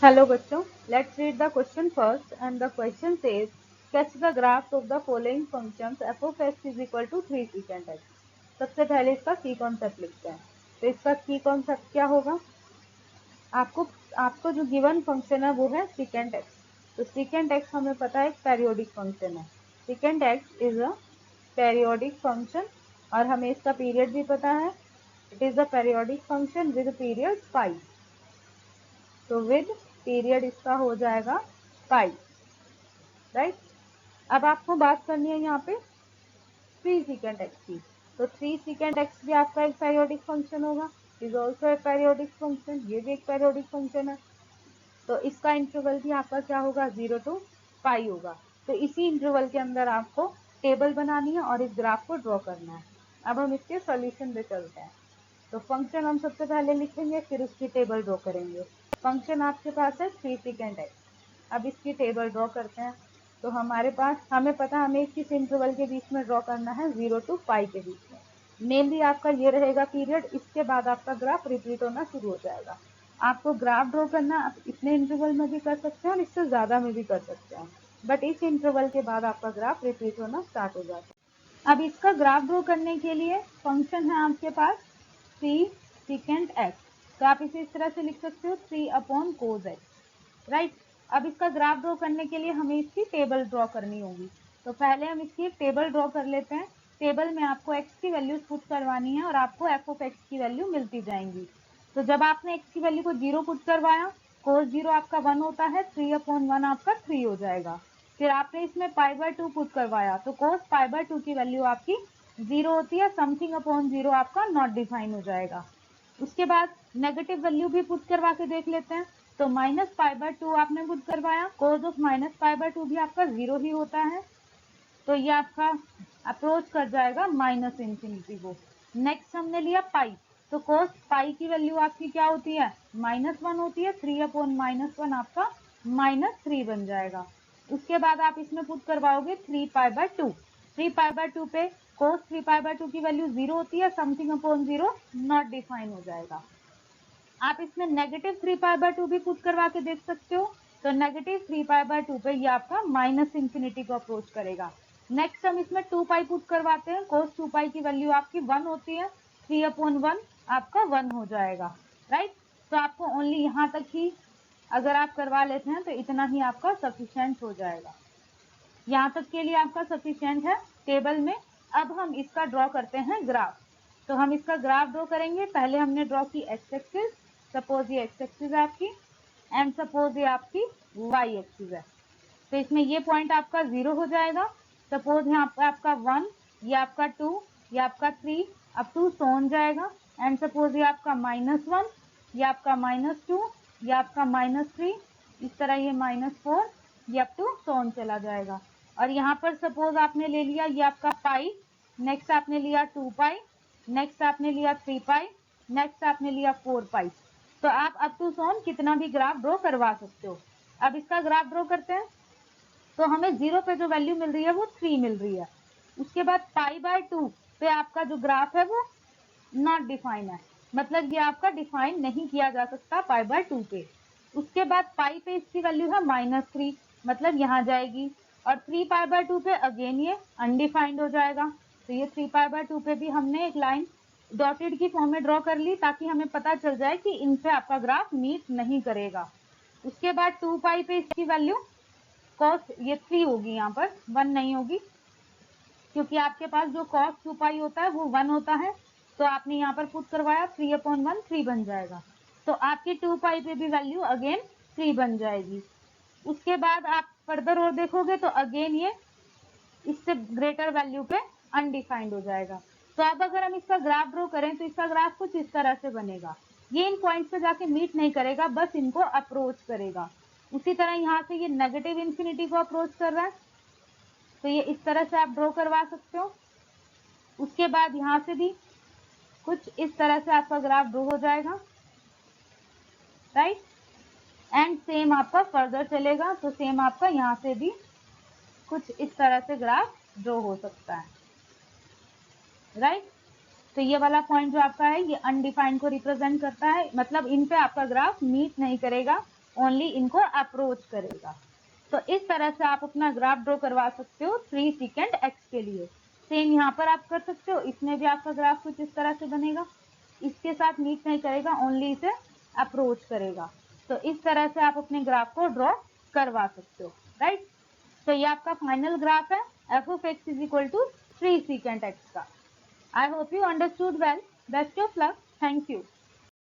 Hello बच्चों, let's read the question first and the question says sketch the graphs of the following functions f of x is equal to 3 secant x। सबसे पहले इसका की concept लिखते हैं। तो इसका की कॉन्सेप्ट क्या होगा? आपको जो गिवन फंक्शन है वो है secant x। तो secant x हमें पता है एक पेरियोडिक फंक्शन है। secant x is a periodic function और हमें इसका पीरियड भी पता है। It is a periodic function with period pi. तो विद पीरियड इसका हो जाएगा पाई, राइट। अब आपको बात करनी है यहाँ पे 3 secant x की। तो 3 secant x भी आपका एक पेरियोडिक फंक्शन होगा, is also a periodic function, ये भी एक पेरियोडिक फंक्शन है। तो इसका इंटरवल भी आपका क्या होगा, 0 to पाई होगा। तो इसी इंटरवल के अंदर आपको टेबल बनानी है और इस ग्राफ को ड्रॉ करना है। अब हम इसके सॉल्यूशन पे चलते हैं। तो फंक्शन हम सबसे पहले लिखेंगे, फिर उसकी टेबल ड्रॉ करेंगे। फंक्शन आपके पास है 3 secant x। अब इसकी टेबल ड्रॉ करते हैं। तो हमारे पास हमें पता है हमें किस इंटरवल के बीच में ड्रॉ करना है, 0 to पाई के बीच में। मेनली आपका ये रहेगा पीरियड, इसके बाद आपका ग्राफ रिपीट होना शुरू हो जाएगा। आपको ग्राफ ड्रॉ करना आप इतने इंटरवल में भी कर सकते हैं और इससे ज़्यादा में भी कर सकते हैं, बट इस इंटरवल के बाद आपका ग्राफ रिपीट होना स्टार्ट हो जाता है। अब इसका ग्राफ ड्रॉ करने के लिए फंक्शन है आपके पास 3 secant x। तो आप इसे इस तरह से लिख सकते हो 3/cos x, राइट। अब इसका ग्राफ ड्रॉ करने के लिए हमें इसकी टेबल ड्रॉ करनी होगी। तो पहले हम इसकी एक टेबल ड्रॉ कर लेते हैं। टेबल में आपको x की वैल्यूज पुट करवानी है और आपको f of x की वैल्यू मिलती जाएंगी। तो जब आपने x की वैल्यू को 0 पुट करवाया, cos 0 आपका 1 होता है, 3/1 आपका 3 हो जाएगा। फिर आपने इसमें π/2 पुट करवाया तो cos π/2 की वैल्यू आपकी 0 होती है, समथिंग अपॉन 0 आपका नॉट डिफाइन हो जाएगा। उसके बाद नेगेटिव वैल्यू भी पुट करवा के देख लेते हैं। तो -π/2 आपने पुट करवाया, cos ऑफ -π/2 भी आपका 0 ही होता है। तो ये आपका अप्रोच कर जाएगा -∞ को। नेक्स्ट हमने लिया पाई। तो cos पाई की वैल्यू आपकी क्या होती है, -1 होती है, 3/-1 आपका -3 बन जाएगा। उसके बाद आप इसमें पुट करवाओगे 3π/2। 3π/2 पे cos 3π/2 की वैल्यू 0 होती है, समथिंग अपॉन 0 नॉट डिफाइन हो जाएगा। आप इसमें -3π/2 भी पुट करवा के देख सकते हो। तो -3π/2 पे ये आपका -∞ को अप्रोच करेगा। नेक्स्ट हम इसमें 2 पाई पुट करवाते हैं। cos 2 पाई की वैल्यू आपकी 1 होती है, 3/1 आपका 1 हो जाएगा, राइट। तो आपको ओनली यहाँ तक ही अगर आप करवा लेते हैं तो इतना ही आपका सफिशिएंट हो जाएगा। यहाँ तक के लिए आपका सफिशिएंट है टेबल में। अब हम इसका ड्रॉ करते हैं ग्राफ। तो हम इसका ग्राफ ड्रॉ करेंगे। पहले हमने ड्रॉ की एक्स एक्सिस, सपोज ये एक्स एक्सिस है आपकी, एंड सपोज ये आपकी वाई एक्सिस है। तो इसमें ये पॉइंट आपका 0 हो जाएगा। सपोज यहाँ पर आपका 1, ये आपका 2, ये आपका 3 अप टू सोन जाएगा। एंड सपोज ये आपका -1, ये आपका -2, ये आपका -3, इस तरह ये -4, ये अप टू सोन चला जाएगा। और यहाँ पर सपोज आपने ले लिया ये आपका पाई, नेक्स्ट आपने लिया 2 पाई, नेक्स्ट आपने लिया 3 पाई, नेक्स्ट आपने लिया 4 पाई। तो आप अप टू सोन कितना भी ग्राफ ड्रॉ करवा सकते हो। अब इसका ग्राफ ड्रॉ करते हैं। तो हमें 0 पे जो वैल्यू मिल रही है वो 3 मिल रही है। उसके बाद π/2 पे आपका जो ग्राफ है वो नॉट डिफाइन है, मतलब ये आपका डिफाइन नहीं किया जा सकता π/2 पे। उसके बाद पाई पे इसकी वैल्यू है -3, मतलब यहाँ जाएगी। और 3π/2 पे अगेन ये अनडिफाइंड हो जाएगा। तो ये 3π/2 पे भी हमने एक लाइन डॉटेड की फॉर्म में ड्रॉ कर ली ताकि हमें पता चल जाए कि इनसे आपका ग्राफ मीट नहीं करेगा। उसके बाद 2 पाई पे इसकी वैल्यू cos ये 3 होगी, यहाँ पर 1 नहीं होगी, क्योंकि आपके पास जो cos 2 पाई होता है वो 1 होता है। तो आपने यहाँ पर पुट करवाया 3/1 3 बन जाएगा। तो आपकी 2 पाई पे भी वैल्यू अगेन 3 बन जाएगी। उसके बाद आप फर्दर और देखोगे तो अगेन ये इससे ग्रेटर वैल्यू पे अनडिफाइंड हो जाएगा। तो अब अगर हम इसका ग्राफ ड्रॉ करें तो इसका ग्राफ कुछ इस तरह से बनेगा। ये इन पॉइंट्स पे जाके मीट नहीं करेगा, बस इनको अप्रोच करेगा। उसी तरह यहाँ से ये नेगेटिव इन्फिनिटी को अप्रोच कर रहा है, तो ये इस तरह से आप ड्रॉ करवा सकते हो। उसके बाद यहाँ से भी कुछ इस तरह से आपका ग्राफ ड्रॉ हो जाएगा, राइट। एंड सेम आपका फर्दर चलेगा, तो सेम आपका यहाँ से भी कुछ इस तरह से ग्राफ ड्रॉ हो सकता है, राइट। तो ये वाला पॉइंट जो आपका है ये अनडिफाइंड को रिप्रेजेंट करता है, मतलब इन पे आपका ग्राफ मीट नहीं करेगा। ओनली इनको अप्रोच करेगा। तो इस तरह से आप अपना ग्राफ ड्रॉ करवा सकते हो 3 secant x के लिए। सेम यहाँ पर आप कर सकते हो, इसमें भी आपका ग्राफ कुछ इस तरह से बनेगा, इसके साथ मीट नहीं करेगा, ओनली इसे अप्रोच करेगा। तो इस तरह से आप अपने ग्राफ को ड्रॉ करवा सकते हो, राइट। तो ये आपका फाइनल ग्राफ है f of x is equal to 3 secant x का। I hope you understood well. Best of luck. Thank you.